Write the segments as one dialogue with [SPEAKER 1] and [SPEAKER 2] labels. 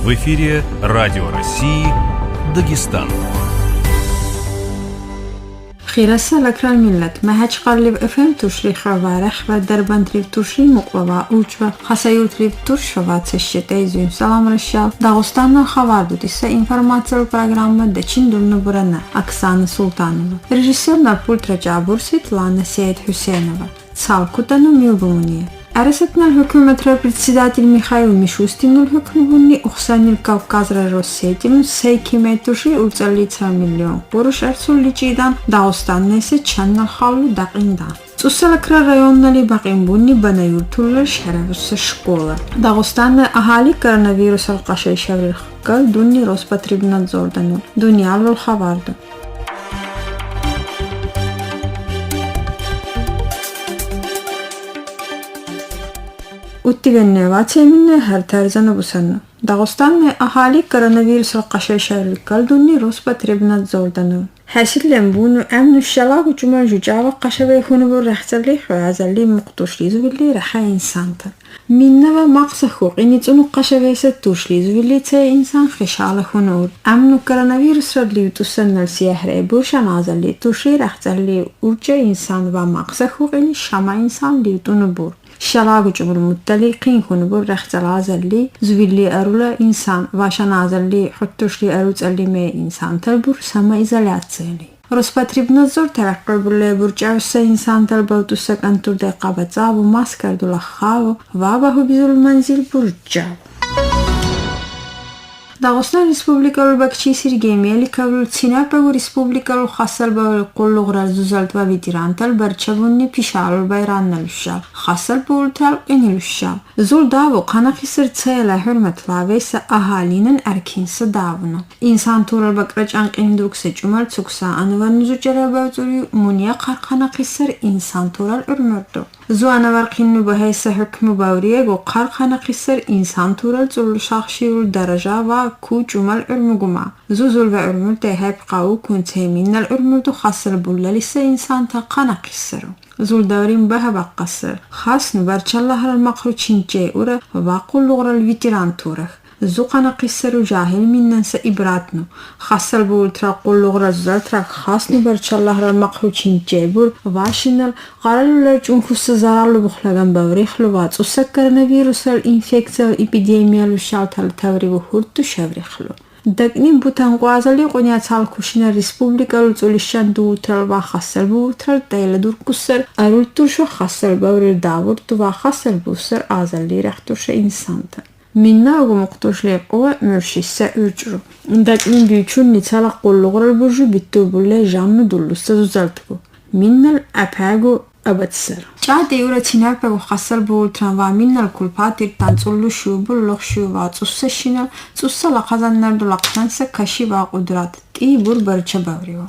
[SPEAKER 1] В эфире Радио России Дагестан.
[SPEAKER 2] خيرسة لكرا الملت مهج قرلب افهم تشري خوارخ و دربان تريف تشري مقوى اوچ خسايور تريف تش و تشتي زين سلام رشال داغستان خبر دوديسه информациялы программа Дачин Дурну Бурана Оксана Султанова. Режиссер на пульт Раджабур Светлана Сеид Хусейнова. Цалкутану Милбумуния. Арасатнал hükümetler председатель Михаил Мишустинул hükümünni Oxsanil Kavkazra Rossiyetinin Seykimetuşi uçallica milyon quruş ersulliçidan Dağıstan'da ise Çannal Xavlu daqindan. Цусалакра районнали бақимбунни банаюртуллар шаравусса школа. Дагъостанна аҳали коронавирусал қашайшавирхкал дунни Роспотребнадзордану дунялул хабарду. Uttигенне вацеминне хартарзана бусанну. Дагъостанне аҳали коронавирусал қашайшавирхкал дунни Роспотребнадзордану. Həsilən bunu əmn şəlag ucuma jucava qaşavə xunubur rəxsəli xəzəli muqtuşliz villi rəxə insandır. Minna və maqsa xuqini çunu qaşavə isə tuşliz villi çə insan xişalı xunur. Əmn koronavirus rədli tusanal siyahrə bu şanazəli tuşli rəxsəli urca insan və maqsa xuqini şama insan li tunubur. شلاق جبر متلقين خنبور رختلازلي زويلي أرولا إنسان واشنازلي حتوشلي أروت اللي ما إنسان تلبور سما إزالاتسلي Роспотребнадзор ترقب اللي برجعوسا إنسان تلبوتو سكنتور دقابة زابو ماسكر دولخاو وابهو بزول المنزل برجعو Dağıstan Respublikalı Bakçı Sirgey Melikavlu Çinapegu Respublikalı Xasalbalı Qulluğrar Zuzaltva Vitirantal Barçabunni Pişalul Bayranaluşal Xasalbultal Eniluşal Zul davu qanaxisir çayla hürmetla veysa ahalinin erkinsi davunu İnsan tural bakraç anqindrukse cumal çuksa anıvar nuzucara bavzuri munya qarqanaxisir insan tural ürmürdü Zuana varqinnu bahaysa hükmü bavriye go qarqanaxisir insan tural zullu şaxşiyul daraja va ku cumal ürmüguma Zuzul ve ürmür de hep qavu kunteminal ürmürdü xasır bullalise insan ta qanaxisiru Zul davrin baha baqqasir xasnu barçallahar maqru çince ura va qulluğral vitiran turah زوقنا قصر جاهل مننسى إبراتنو خاصل بولترا قلوغرا زالترا خاصني برشالله المقروچين جيبور واشنال قرالو لرجون خص زرالو بخلغان بوريخلو واتسو سكرنا فيروسال إنفكسيال إبيديميالو شاوتال توريبو هورتو شاوريخلو دقنين بوتان قوازالي قنيا تالكوشنا ريسبوبليكالو توليشان دوترال وخاصل بولترال دايلا دور كسر أرولتوشو خاصل بوريل داورتو وخاصل بوسر آزالي رختوش إنسانتا Minna ogu muqtoshliq owa mürşisse ücru. Daknin büyükün nitala qolluğral burju bittu bulle jannu dullusta zuzaltgu. Minnal apagu abatsar. Çağ deyura çinarpagu xasal buultran va minnal kulpatir tansullu şubul loxşu va tsussa şinal tsussa laqazanlardu laqtansa kaşi va qudrat. Tibur barça bavriva.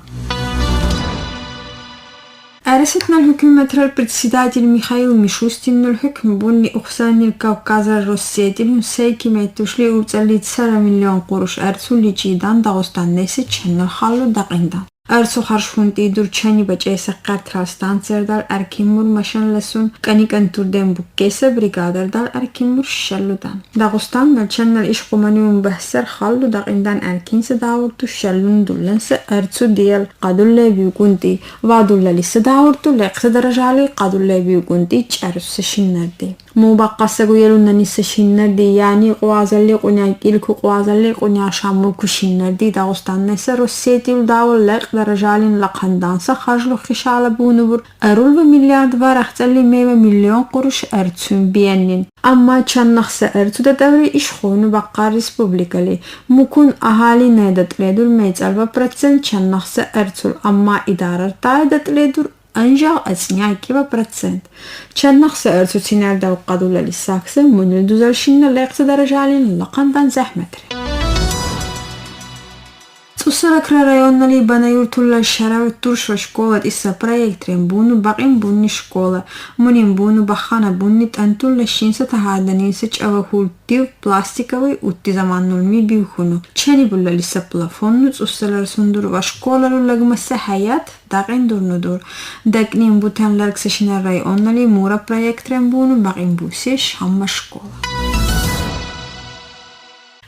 [SPEAKER 2] Арасатнал hükümetler председатель Михаил Мишустиннул hükmü bunni Oxsanil Kavkazra Rossiyetinin Seykimetuşli uçallica milyon quruş ersulliçidan Dağıstan'da ise Çannal Xavlu daqindan. Arsu xarshunti durchani bachesa qartral stanserdal arkimur mashanlasun kanikan turden bukkesa brigadardal arkimur shalludan Dağıstan ve Çannal işqumaniun bahsar xallu daqindan arkinse davurtu shallun dullansa arsu diyal qadulle biyukunti vadullalisa davurtu leqsa darajali qadulle biyukunti çarussa shinnardi Mubaqqasa guyelunna nisa shinnardi yani qwazalli qunyakil ku qwazalli qunya shamul ku shinnardi Dağıstan'da ise Rossiyetil davul درجالين لقندانسا خرجلو خشالة بونور أرول بمليارد وارختلي ميوة مليون قروش أرتسون بيانين أما چان نخصة أرتو دا دوري إشخونو بقى ريسبوبليكالي مكون أهالي نايدت ليدور ميزال وبرتسن چان نخصة أرتول أما إدارة تايدت ليدور أنجاو أسنياكي وبرتسن چان نخصة أرتو تينار داو قادولا لساكسة منو دوزال شنة ليقت درجالين لقندان زحمتري Цусалакра районнали банаюртулла шаравы туршва школа иса проектрен буну бақин бунни школа мунин буну бахана бунни тантулла шинса тахаданинса чавахултив пластиковый утти заманнулми бивхуну чани булла лиса плафонну цусалар сундурва школалу лагмаса хаят дақин дурнудур дакнин бутан ларксашина районнали мура проектрен буну бақин бусе шамма школа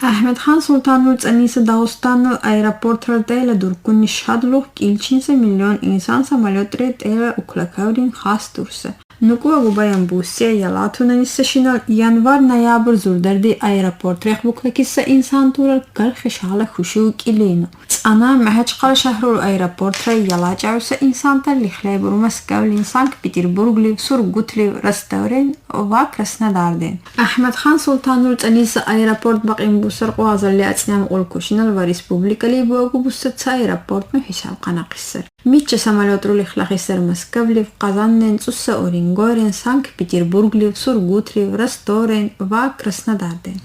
[SPEAKER 2] Ahmed Khan Sultanul Tsanisa Dağıstanlı aeroportlar deyla durkunni şadluq ilçinse milyon insan samolyotre deyla uklakavrin khas dursa. Nukua gubayan busiya yalatuna nissashinal yanvar nayabr zuldardi aeroport rekhbuklakissa insan tural kal khishhala khushuk ilino. Ana mahachqal shahrul aeroport yalacavsa insan tal likhlebur Moskavlin Sankt Peterburgli Surgutli restauran va Krasnodarden. Ahmed Khan Sultanul Tsanisa aeroport baqin busar qwazalli atsnam qolkushinal va respublikali bogu busat aeroport no hisab qanaqissar. Mitcha samolyotrul ikhlaqissar Moskavli Qazannen tsussa Oringoren Sankt Peterburgli Surgutli restauran va Krasnodarden.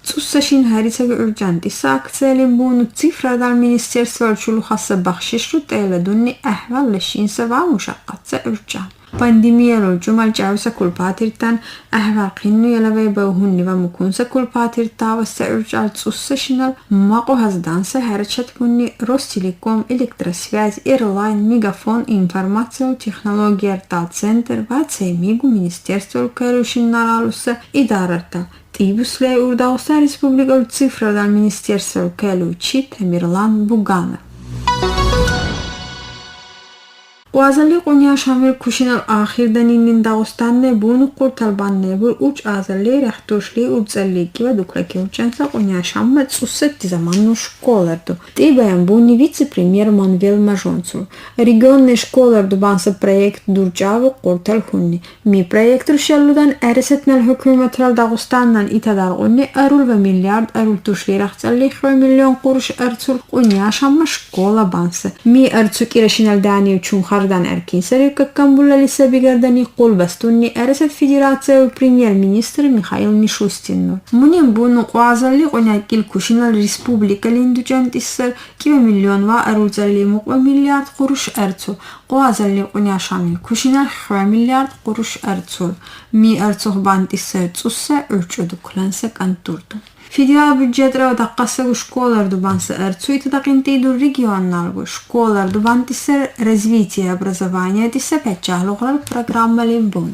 [SPEAKER 2] Tsussashin harisaga urgentissa aktsiyalim bunu tsifradal ministerstva chulukhassa bakhshishru tela dunni ahval leshinsa va mushaqqatsa urgent. Pandemiya jumal cawsa kulpatirtan ahval qinnu yalavay bawhunni va mukunsa kulpatirta va urgent tsussashinal maqo hazdansa harachat bunni Rostelekom, Elektrosvязь, Airline, Megafon, Informatsiya texnologiya center va Tsemigu ministerstva kalushinnalusa idararta. Tibusle Urdağıstan Respublikalı Tsifradal Ministerstva Kaluchi Tamirlan Buganov. Wazirli Qunya Shamil Kushinal akhirdaninin Dağıstanne bunu qurtalbanne bur uç azarli rahtoshli urtsaliki va duklaki urchansa Qunya Shamma tsussatti zamanno shkolardu. Tibayan buni vice-premier Manuel Majoncu. Regionne shkolardu bansa projekt durcavu qurtal hunni. Mi projekt rushalludan eresetnal hükümetral Dağıstandan itadar qunni arul va milyard arul tushli rahtalli 2 milyon qurush artsul Qunya Shamma shkola bansa. Mi artsuk irashinal dani uchun dan erkin sarıkakkan bullali sabigardani qol bastunni Ereset Federatsiya Premier Ministr Mikhail Mishustin. Munin bunu qwazalli qonakil kushinal respublikalin ducantissar 2 milyon va arulzalli muqwa milyard qurush artsu. Qwazalli qonya shamil kushinal 2 milyard qurush artsu. Mi artsu bantissar tsussa urchuduklansa kanturdu. Federal budjetra daqqasa школарду банса арцу и тадaqintidu regionalgu школарду bantissar развитие образования tissa pechahluqlar programmalin bun.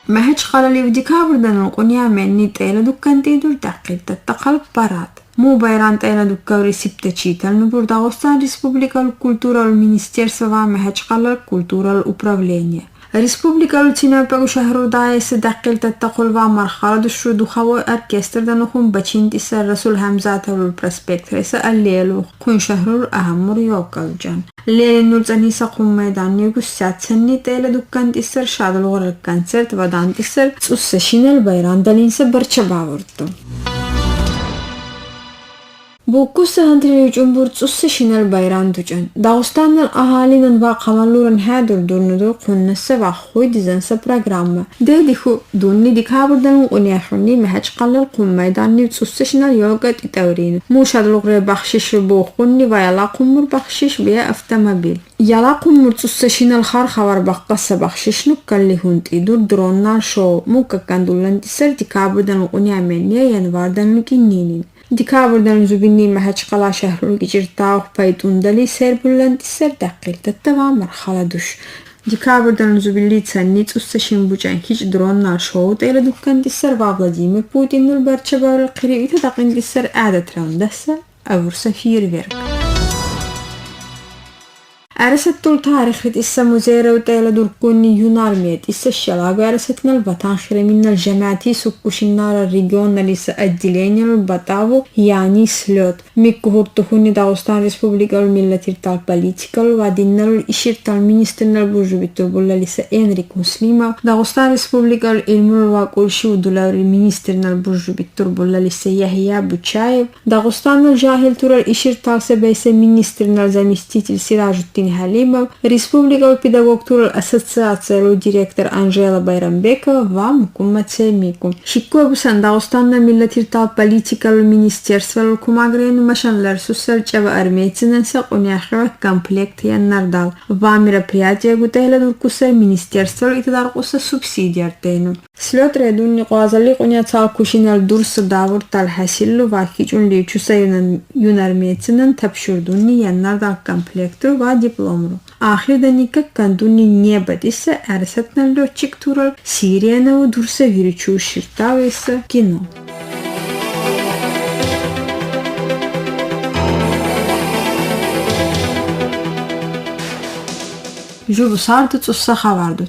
[SPEAKER 2] Mahach qalali vdikavrdan qonya menni tela dukkantidur daqqilta taqalb barat. Mu bayran tela dukkavri sipta chital nubur Dağıstan Respublikalı Kultural Ministerstva va mahach qalal Kultural Upravlение. Respublikalı Çinapegu şehru dairesi daqqilta taqul va marhala duşru duxavu orkestrdan uxun baçintisa Rasul Hamzatavul prospektresa allelu kun şehrul ahamur yokalcan. Lelinul zanisa qum meydan yugus satsenni tela dukkantisar şadılğır koncert va dantisar tsussashinal bayrandalinsa barcha bavurdu. Bu kusahandri Cumhur tsussashinal bayram ducan. Dağıstandan ahalinin va qamalluran hadur durnudu qunnasa va xuy dizansa programma. Dedihu dunni dikaburdan unyahunni mahach qallal qum meydanni tsussashinal yogat itawrin. Mushadluqre bakhshish bu qunni va yala qumur bakhshish biya avtomobil. Yala qumur tsussashinal xar xabar baqqasa bakhshishnu kalli hunti dur dronnal show mukakkandulan tisar dikaburdan unyamenniya yanvardan lukinninin. Dikavrdan zubinni mahach qala shahrul gijirtağ paytundali serbullantisar daqqilta tava marhala dush. Dikavrdan zubilli tsanni tsussashin bucan hiç dronlar show tela dukkantisar va Vladimir Putinul barcha baril qiriyita daqintisar adat raundasa avursa firverk. Eresettul tarihit issa muzeyra utayla durkunni yunarmiyet issa şalagu eresetnal vatan xireminnal jemaati sukkushinnara regional issa addilenyanul batavu yani slot. Mikkuhurtuhunni Dağıstan Respublikalı Milletirtal Politikal va dinnalul işirtal ministernal burjubitur bullal issa Enrik Muslimov. Dağıstan Respublikalı ilmul va kulşiv dulavri ministernal burjubitur bullal issa Yahya Buchayev. Dağıstanul jahil tural işirtal sebeyse ministernal zamestitil Sirajuddin Halimov, Respublikalı Pedagogtural Assotsiatsiyalu direktor Anjela Bayrambekova va mukummat Semikum. Shikku busan Dağıstanna Milletirtal Politikalı Ministerstvalu kumagrenu maşanlar sussalcha va armeytsinansa qunyaxra komplekt yannardal. Va мероприятия gutayla durkusa ministerstvalu itidar qusa subsidiartenu. Slot redunni qwazalli qunyatsal kushinal dursa davur tal hasillu va hichunli chusa yunarmeytsinan tapshurdunni yannardal komplektu va diplomru. Ahirda nikakkan dunni niebadissa ersatnan loçik tural Siriyana u dursa viriçu şirtavesa kino. Ju bu sardı tsussa xavardu.